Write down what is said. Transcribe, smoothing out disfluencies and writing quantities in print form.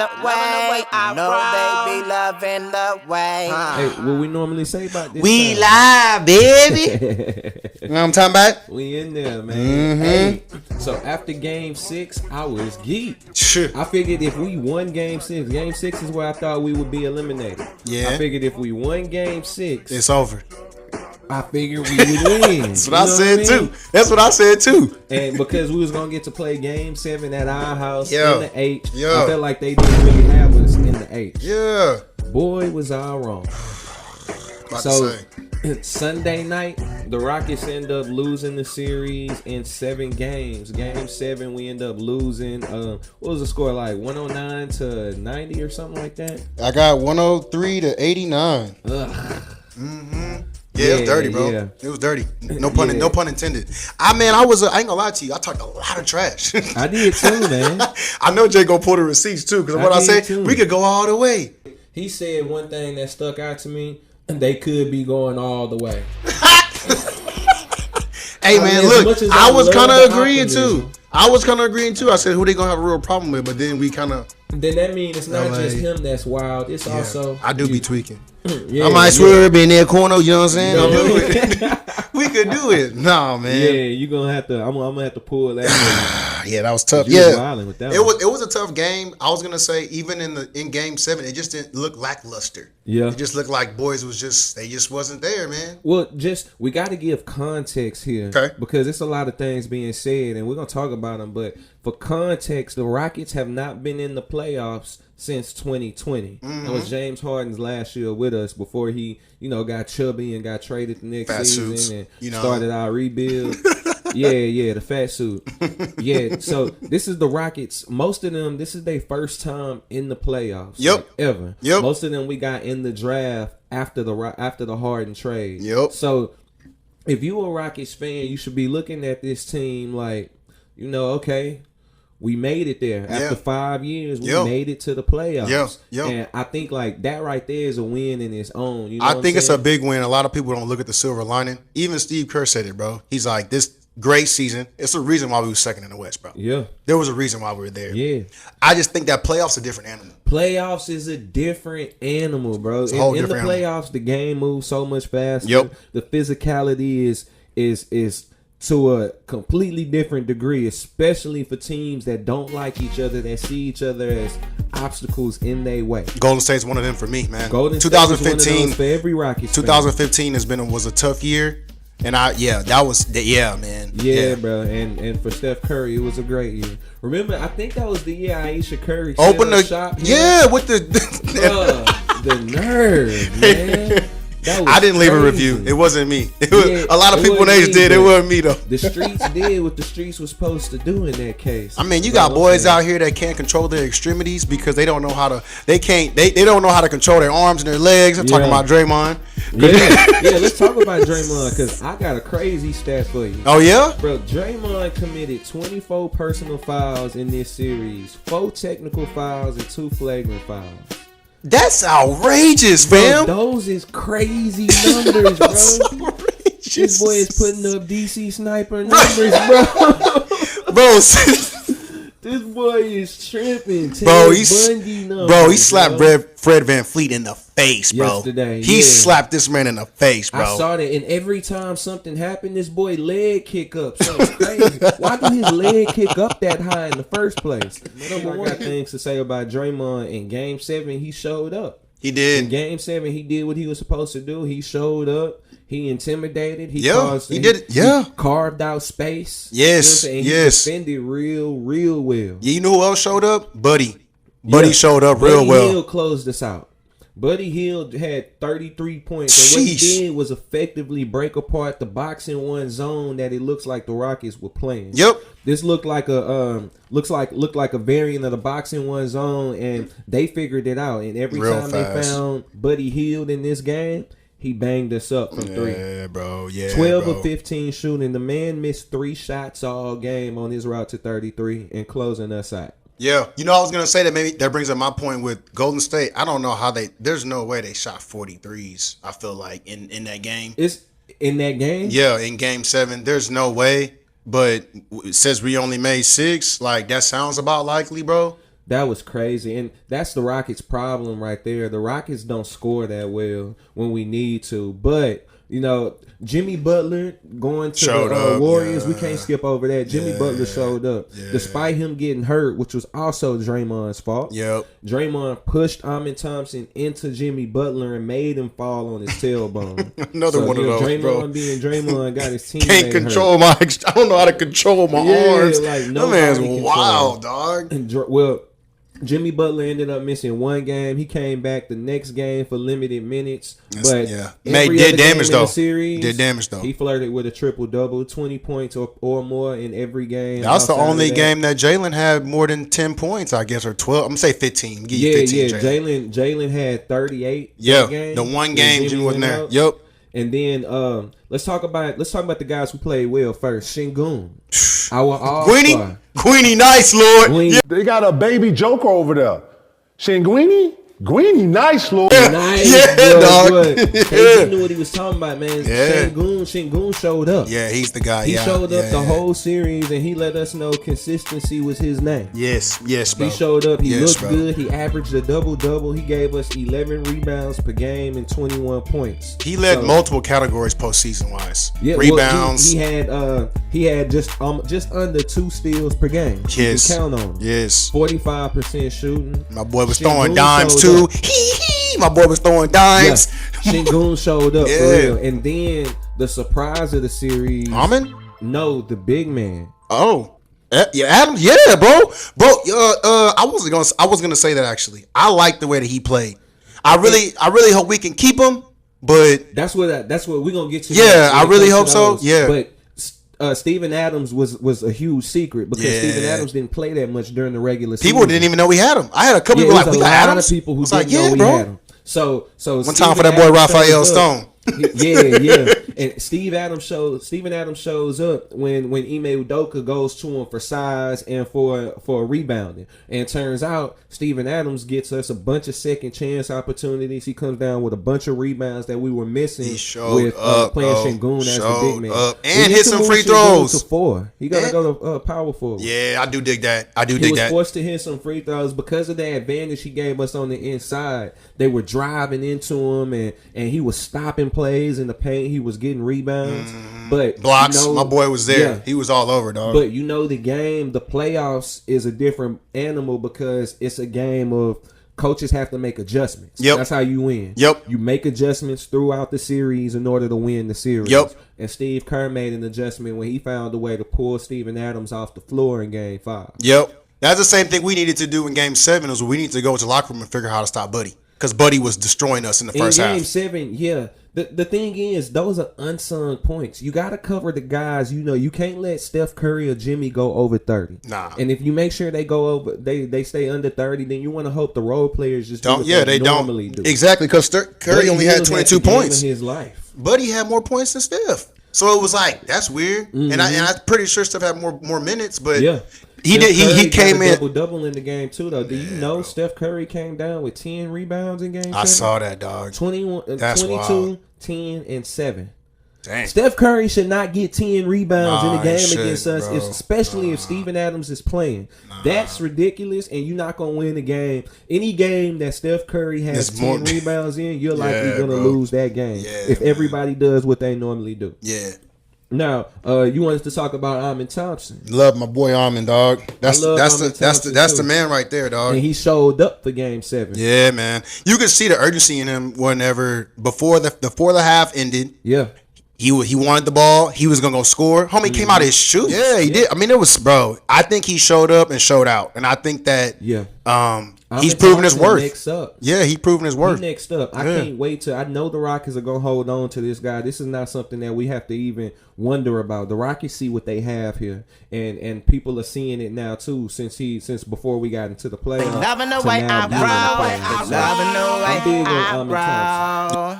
the way. I know they be loving the way. Hey, what we normally say about this? We time? live, baby. You know what I'm talking about? We in there, man. Hey, so after game 6, I was geeked. Sure. I figured if we won game 6 is where I thought we would be eliminated. Yeah. I figured if we won game 6, It's over. I figured we would win. That's what I said too. That's what I said too. And because we was gonna get to play game 7 at our house Yeah. in the H, Yeah. I felt like they didn't really have us in the H. Yeah. Boy, was I wrong. About So to say. Sunday night, the Rockets end up losing the series in 7 games. Game 7, we end up losing. What was the score like? 109 to 90 or something like that. I got 103 to 89. Ugh. Yeah, it was dirty, bro. Yeah. It was dirty. No pun intended. I ain't gonna lie to you. I talked a lot of trash. I did too, man. I know Jay gonna pull the receipts too, because what I did say, too. we could go all the way. He said one thing that stuck out to me. They could be going all the way. Hey I man, mean, as look, much as I I was love kind the of agreeing optimism. too. I was kind of agreeing too. I said, who they gonna have a real problem with? But then we kind of, Then that means it's not LA. just him that's wild. It's also I do be tweaking. Yeah, I might swerve in that corner. You know what I'm saying? Yeah. I'll do it. We could do it. Nah, Yeah, man. you gonna have to. I'm gonna have to pull that. Yeah, that was tough. You was Yeah, wilding with that it one. was a tough game. I was gonna say even in game 7, it just didn't look lackluster. Yeah. It just looked like boys they just wasn't there, man. Well, we got to give context here, Okay. Because it's a lot of things being said, and we're gonna talk about them. But for context, the Rockets have not been in the playoffs since 2020. That was James Harden's last year with us before he, got chubby and got traded the next Fat season suits, and started our rebuild. Yeah, the fat suit. Yeah, so this is the Rockets. Most of them, this is their first time in the playoffs. Yep. like, ever. Yep. Most of them we got in the draft after the Harden trade. Yep. So if you a Rockets fan, you should be looking at this team like, okay, we made it there. After 5 years, we made it to the playoffs. Yeah. And I think like that right there is a win in its own. You know I what think I'm it's a saying? big win. A lot of people don't look at the silver lining. Even Steve Kerr said it, bro. He's like, this great season. It's a reason why we were second in the West, bro. Yeah. There was a reason why we were there. Yeah. I just think that playoffs a different animal. Playoffs is a different animal, bro. a whole In the different playoffs, the game moves so much faster. Yep. The physicality is to a completely different degree, especially for teams that don't like each other, that see each other as obstacles in their way. Golden State's one of them for me, man. Golden State is one of those for every Rockets fan. 2015 was a tough year. And man. Yeah, bro, and for Steph Curry, it was a great year. Remember, I think that was the year Aisha Curry Open the shop. with the Bruh, the nerve, man. That was I didn't leave a crazy. review. It wasn't me. It was Yeah, a lot of it people in wasn't Asia me, did. It but wasn't me though. The streets did what the streets was supposed to do in that case. I mean, you got boys out here that can't control their extremities because they don't know how to. They don't know how to control their arms and their legs. I'm talking about Draymond. Yeah, let's talk about Draymond because I got a crazy stat for you. Oh yeah, Bro, Draymond committed 24 personal fouls in this series, 4 technical fouls and 2 flagrant fouls. that's outrageous, Bro, fam. those is crazy numbers, bro. That's outrageous. This boy is putting up DC sniper numbers, bro. bro. This boy is tripping. Bro, Bundy numbers, he slapped Fred VanVleet in the face, bro. Yesterday, he yeah. slapped this man in the face, bro. I saw that, and every time something happened, this boy leg kick up. Something crazy. Why do his leg kick up that high in the first place? Number one, I got things to say about Draymond. In Game 7, he showed up. He did. In Game 7, he did what he was supposed to do. He showed up. He intimidated. He did it. Yeah. He carved out space. Yes, You know what I'm saying? yes. He defended real well. Yeah, you know who else showed up? Buddy showed up real Buddy well. Hield closed us out. Buddy Hield had 33 points. And what he Sheesh. did was effectively break apart the box in one zone that it looks like the Rockets were playing. Yep. This looked like a looked like a variant of the box in one zone, and they figured it out. And every Real time fast. they found Buddy Hield in this game, he banged us up from 3. Yeah, bro. Yeah, 12 bro. of 15 shooting. The man missed 3 shots all game on his route to 33 and closing us out. Yeah, I was gonna say that maybe that brings up my point with Golden State. I don't know how there's no way they shot 43s. I feel like in that game. It's in that game. Yeah, in Game 7, there's no way. But it says we only made 6. Like that sounds about likely, bro. That was crazy, and that's the Rockets' problem right there. The Rockets don't score that well when we need to, but you know, Jimmy Butler going to the Warriors, we can't skip over that. Jimmy Butler showed up. Despite him getting hurt, which was also Draymond's fault. Yep. Draymond pushed Amin Thompson into Jimmy Butler and made him fall on his tailbone. Another one of those, Draymond bro. being Draymond got his teammate Can't control hurt. I don't know how to control my arms. Like, that man's wild, control. dog. And, Jimmy Butler ended up missing one game. He came back the next game for limited minutes. But did damage though. He flirted with a triple-double, 20 points or more in every game. That's the only game that Jalen had more than 10 points, I guess, or 12. I'm going to say 15. Give you 15, Jalen had 38. Yeah, the one game Jimmy wasn't there. Yep. And then let's talk about the guys who played well first. Şengün, our all-star. Queenie nice, Lord. They got a baby Joker over there. Şengün? Greeny, nice, Lord. Dog. He knew what he was talking about, man. Şengün showed up. Yeah, he's the guy. He showed up the whole series, and he let us know consistency was his name. Yes, bro. He showed up. He looked good. He averaged a double-double. He gave us 11 rebounds per game and 21 points. He led multiple categories postseason-wise. Yeah, rebounds. Well, he had just under 2 steals per game. Yes. You can count on him. Yes. 45% shooting. My boy was throwing dimes too. My boy was throwing dimes. Şengün showed up for real. And then the surprise of the series. Amin? No, the big man. Oh. Yeah, Adams. Yeah, bro. I was gonna say that actually. I like the way that he played. I really hope we can keep him. But that's what we're gonna get to. Yeah, I really hope so. Yeah. But Steven Adams was a huge secret because Steven Adams didn't play that much during the regular season. People didn't even know we had him. I had a couple people like, we got Adams. A lot of people who didn't know we had him. So one time for that boy Raphael Stone. And Steven Adams shows up when Ime Udoka goes to him for size and for rebounding. And it turns out Steven Adams gets us a bunch of second chance opportunities. He comes down with a bunch of rebounds that we were missing. He showed up, playing Şengün as the big man. And hit some free throws. To 4. He got to go to power forward. Yeah, I do dig that. He was forced to hit some free throws because of the advantage he gave us on the inside. They were driving into him and he was stopping plays in the paint. He was getting rebounds, but blocks. My boy was there. Yeah. He was all over, dog. But the game, the playoffs is a different animal because it's a game of coaches have to make adjustments. Yep. That's how you win. Yep. You make adjustments throughout the series in order to win the series. Yep. And Steve Kerr made an adjustment when he found a way to pull Steven Adams off the floor in Game 5. Yep. That's the same thing we needed to do in Game 7. Was we need to go to the locker room and figure out how to stop Buddy because Buddy was destroying us in the first half. In Game 7, yeah. The thing is, those are unsung points. You got to cover the guys. You can't let Steph Curry or Jimmy go over 30. Nah. And if you make sure they go over, they stay under 30, then you want to hope the role players just don't. Do what they normally don't. do. Exactly, because Curry only had 22 points in his life. Buddy had more points than Steph. So it was like, that's weird. Mm-hmm. And I'm pretty sure Steph had more minutes, but he came in double in the game too though. Do you know Steph Curry came down with 10 rebounds in Game 7? I saw that, dog. 21, that's 22, wild. 10, and 7. Dang. Steph Curry should not get 10 rebounds in the game against us, bro. especially if Steven Adams is playing. That's ridiculous, and you're not going to win the game. Any game that Steph Curry has 10 rebounds in, you're likely going to lose that game if everybody does what they normally do. Yeah. Now, you wanted to talk about Amin Thompson. Love my boy Amin, dog. That's the man right there, dog. And he showed up for Game 7. Yeah, man. You could see the urgency in him whenever before the half ended. Yeah. He wanted the ball. He was gonna go score. Homie came out his shoe. Yeah, he did. I mean, it was, bro. I think he showed up and showed out, and I think that he's proven his worth. Next up. Yeah, he's proven his worth. Next up. I can't wait I know the Rockets are gonna hold on to this guy. This is not something that we have to even wonder about. The Rockets see what they have here, and people are seeing it now too. Since before we got into the playoffs. Loving the way I roll. Loving the way I roll.